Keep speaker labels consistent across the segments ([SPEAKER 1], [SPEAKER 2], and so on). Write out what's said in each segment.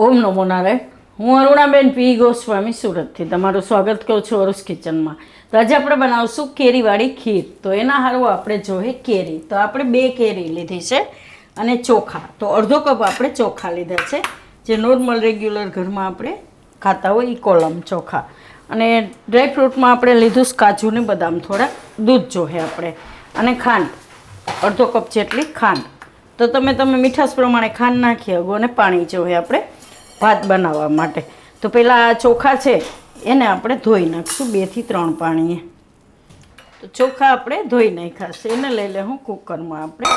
[SPEAKER 1] ઓમ નમો નારાયણ. હું અરુણાબેન પી ગોસ્વામી સુરતથી તમારું સ્વાગત કરું છું અરુસ કિચનમાં. તો આજે આપણે બનાવશું કેરીવાળી ખીર. તો એના હારું આપણે જોઈએ કેરી. તો આપણે 2 કેરી લીધી છે અને ચોખા. તો અડધો કપ આપણે ચોખા લીધા છે, જે નોર્મલ રેગ્યુલર ઘરમાં આપણે ખાતા હોય એ કોલમ ચોખા. અને ડ્રાયફ્રૂટમાં આપણે લીધું કાજુ ને બદામ, થોડા દૂધ જોઈએ આપણે, અને ખાંડ અડધો કપ જેટલી ખાંડ. તો તમે મીઠાશ પ્રમાણે ખાંડ નાખી શકો. અને પાણી જોઈએ આપણે ભાત બનાવવા માટે. તો પહેલાં આ ચોખા છે એને આપણે ધોઈ નાખીશું 2 થી 3 પાણીએ. તો ચોખા આપણે ધોઈ નાખ્યા છે, એને લઈ લે હું કુકરમાં. આપણે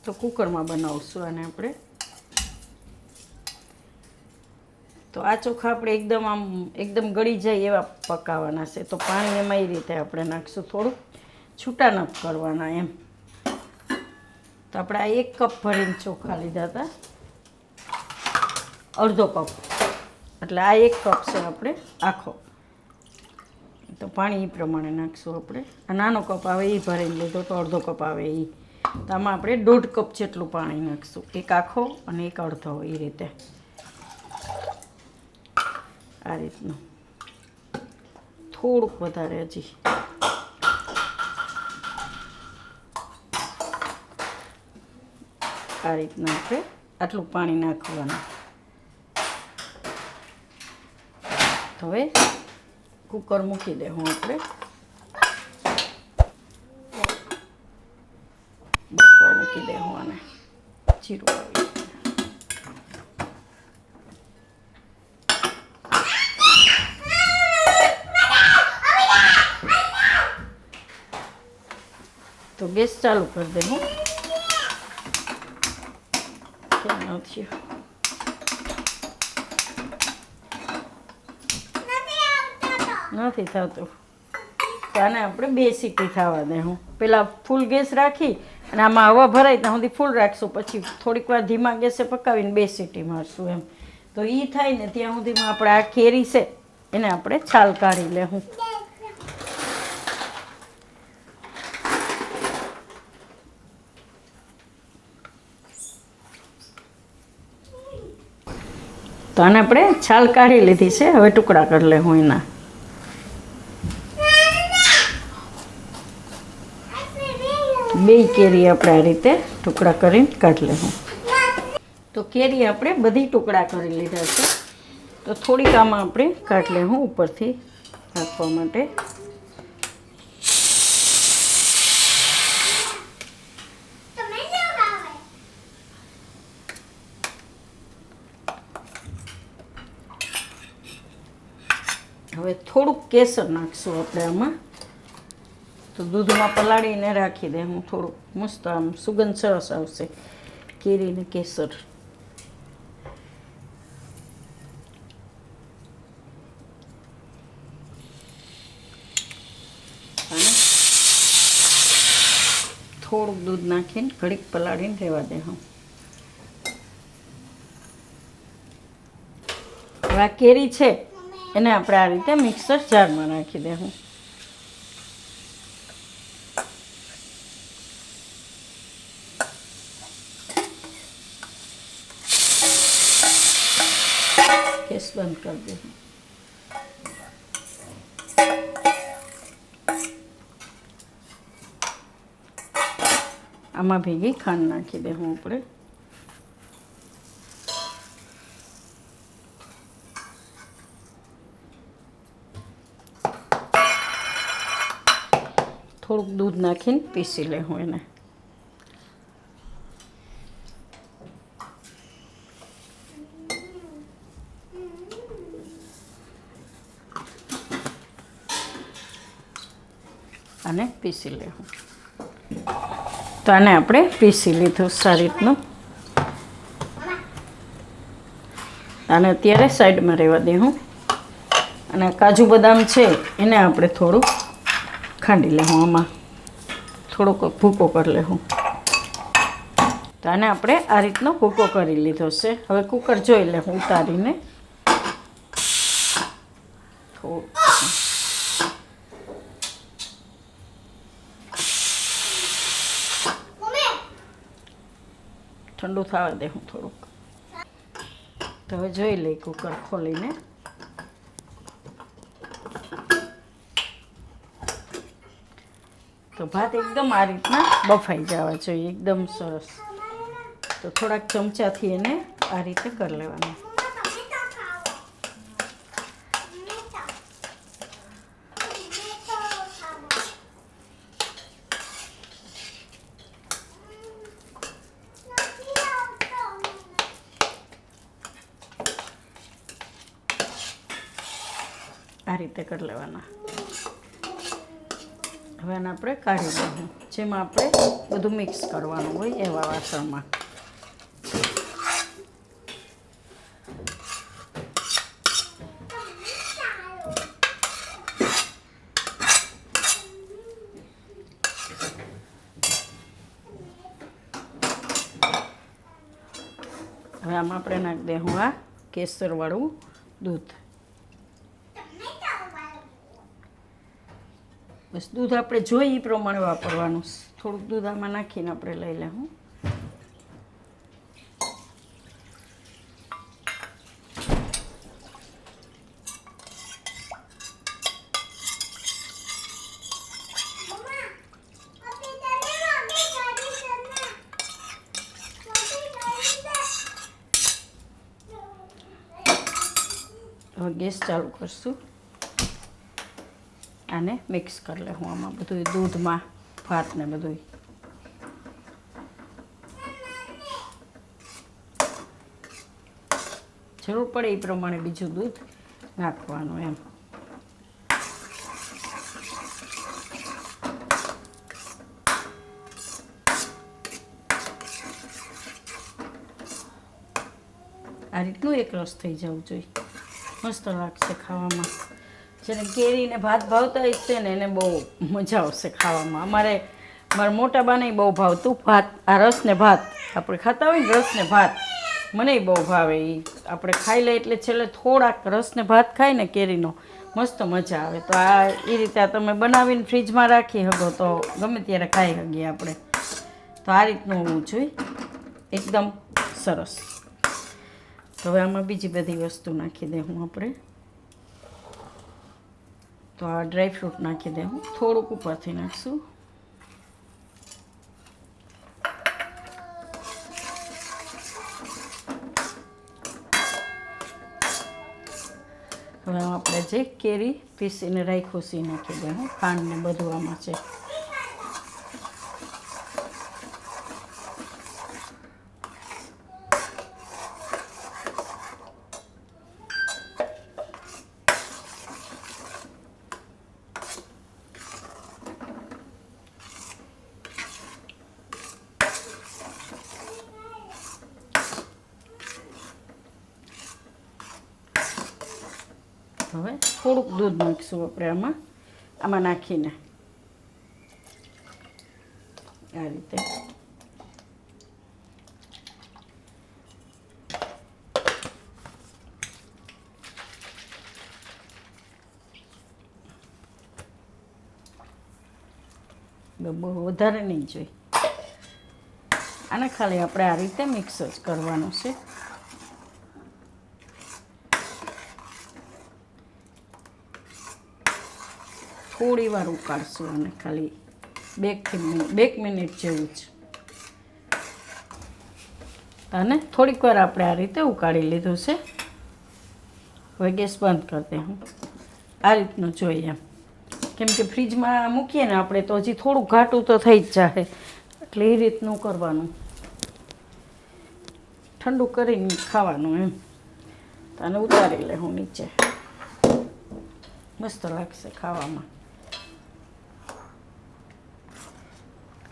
[SPEAKER 1] તો કુકરમાં બનાવશું આને આપણે. તો આ ચોખા આપણે એકદમ ગળી જાય એવા પકાવવાના છે. તો પાણી એમાં એ રીતે આપણે નાખીશું, થોડુંક છૂટા નથી કરવાના એમ. તો આપણે આ 1 કપ ભરીને ચોખા લીધા હતા, અડધો કપ, એટલે આ 1 કપ છે આપણે આખો. તો પાણી એ પ્રમાણે નાખીશું આપણે. આ નાનો કપ આવે એ ભરીને લીધો, તો અડધો કપ આવે એ. તો આમાં આપણે 1.5 કપ જેટલું પાણી નાખીશું, 1 આખો અને 1 અડધો, એ રીતે. આ રીતનું થોડુંક વધારે હજી. આ રીતના આપણે આટલું પાણી નાખવાનું. તો હવે કુકર મૂકી દેવું આપણે. મૂકી દેવું આને જીરું આવી. તો ગેસ ચાલુ કરી દેવું. નથી થતું તો આને આપણે 2 સીટી થવા દેવું. પહેલાં ફૂલ ગેસ રાખી અને આમાં હવા ભરાય ત્યાં સુધી ફૂલ રાખશું, પછી થોડીક વાર ધીમા ગેસે પકાવીને 2 સીટી મારશું એમ. તો એ થાય ને ત્યાં સુધીમાં આપણે આ કેરી છે એને આપણે છાલ કાઢી લેવું. તો આને આપણે છાલ કાઢી લીધી છે. હવે ટુકડા કરી લેવું એના. બે કેરી આપણે આ રીતે ટુકડા કરીને કાઢી લેવું. તો કેરી આપણે બધી ટુકડા કરી લીધા છે. તો થોડીક આમાં આપણે કાઢી લેવું ઉપરથી રાખવા માટે. હવે થોડુંક કેસર નાખશું આપણે આમાં. તો દૂધમાં પલાળીને રાખી દે હું. થોડુંક મસ્ત આમ સુગંધ સરસ આવશે કેરીને કેસર. થોડુંક દૂધ નાખીને ઘડીક પલાળીને રહેવા દે હું. હવે આ કેરી છે એને આપણે આ રીતે મિક્સર જારમાં નાખી દેવું. ગેસ બંધ કરી દેવું. આમાં ભેગી ખાંડ નાખી દેવું આપણે. થોડુંક દૂધ નાખીને પીસી લેવું એને. આને પીસી લેવું. તો આને આપણે પીસી લીધું સારી રીતનું. આને અત્યારે સાઈડમાં રહેવા દેવું. અને કાજુ બદામ છે એને આપણે થોડુંક ખાંડી લેવું. આમાં થોડોક ભૂકો કરી લેવું. તો આને આપણે આ રીતનો ભૂકો કરી લીધો છે. હવે કુકર જોઈ લેવું ઉતારીને. થોડું ઠંડુ થવા દે હું થોડુંક. તો હવે જોઈ લઈ કુકર ખોલીને. તો ભાત એકદમ આ રીતના બફાઈ જવા જોઈએ, એકદમ સરસ. તો થોડાક ચમચાથી એને આ રીતે કરી લેવાનું. આ રીતે કરી લેવાના. હવે આને આપણે કાઢી લઈશું, જેમાં આપણે બધું મિક્સ કરવાનું હોય એવા વાસણમાં. હવે આમાં આપણે નાખી દઈશું આ કેસરવાળું દૂધ. બસ દૂધ આપણે જોઈએ એ પ્રમાણે વાપરવાનું. થોડુંક દૂધ આમાં નાખીને આપણે લઈ લેવું. હવે ગેસ ચાલુ કરશું. આને મિક્સ કરી લેવું આમાં બધું, દૂધમાં ભાત ને બધું. જરૂર પડે એ પ્રમાણે બીજું દૂધ નાખવાનું એમ. આ રીતનું એક રસ થઈ જવું જોઈએ, મસ્ત લાગશે ખાવામાં. જેને કેરીને ભાત ભાવતા હોય છે ને એને બહુ મજા આવશે ખાવામાં. મારા મોટા બાને બહુ ભાવતું ભાત, આ રસ ને ભાત આપણે ખાતા હોય ને, રસ ને ભાત મને બહુ ભાવે. એ આપણે ખાઈ લઈએ એટલે છેલ્લે થોડાક રસ ને ભાત ખાય ને કેરીનો, મસ્ત મજા આવે. તો આ એ રીતે તમે બનાવીને ફ્રીજમાં રાખી શકો તો ગમે ત્યારે ખાઈ શકીએ આપણે. તો આ રીતનું હોવું જોઈએ, એકદમ સરસ. તો હવે આમાં બીજી બધી વસ્તુ નાખી દઉં આપણે. તો આ ડ્રાયફ્રૂટ નાખી દઉં, થોડુંક ઉપરથી નાખશું. હવે આપણે જે કેરી પીસીને રાખ્યું છે એ નાખી દઉં. ખાંડ ને બધું આમાં છે. હવે થોડુંક દૂધ નાખીશું આપણે આમાં નાખીને આ રીતે. બહુ વધારે નહીં જોઈએ. આને ખાલી આપણે આ રીતે મિક્સ જ કરવાનું છે. થોડી વાર ઉકાળશું અને ખાલી 2 મિનિટ જેવું જ. અને થોડીક વાર આપણે આ રીતે ઉકાળી લીધું છે. હવે ગેસ બંધ કરી દઉં. આ રીતનું જોઈએ એમ, કેમ કે ફ્રીજમાં મૂકીએ ને આપણે તો હજી થોડું ઘાટું તો થઈ જ જાય, એટલે એ રીતનું કરવાનું. ઠંડુ કરીને ખાવાનું એમ. આને ઉતારી લેવું નીચે, મસ્ત લાગશે ખાવામાં.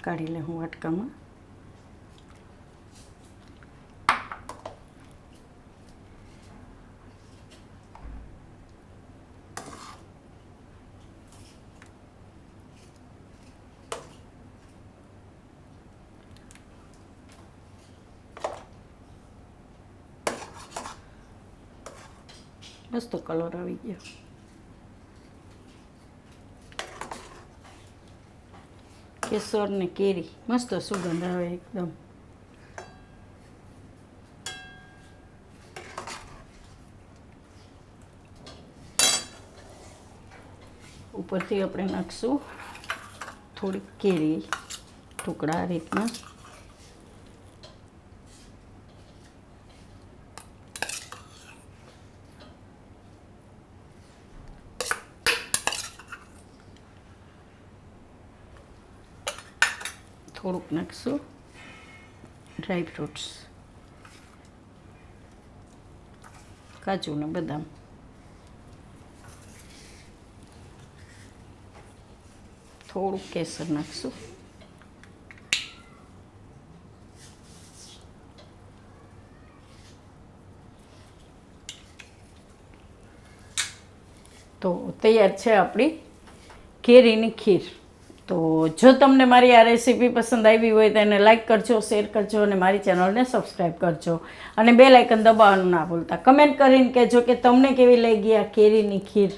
[SPEAKER 1] કાઢી લે હું વાટકામાં. મસ્ત કલર આવી ગયો. કેસર ને કેરી મસ્ત સુગંધ આવે એકદમ. ઉપરથી આપણે નાખશું થોડીક કેરી ટુકડા આ રીતના. થોડુંક નાખશું ડ્રાય ફ્રૂટ્સ, કાજુ ને બદામ. થોડુંક કેસર નાખશું. તો તૈયાર છે આપણી કેરીની ખીર. તો જો તમને મારી આ રેસીપી પસંદ આવી હોય તો એને લાઇક કરજો, શેર કરજો અને મારી ચેનલને સબસ્ક્રાઈબ કરજો અને બેલ આઇકન દબાવવાનું ના ભૂલતા. કમેન્ટ કરીને કહેજો કે તમને કેવી લાગી આ કેરીની ખીર.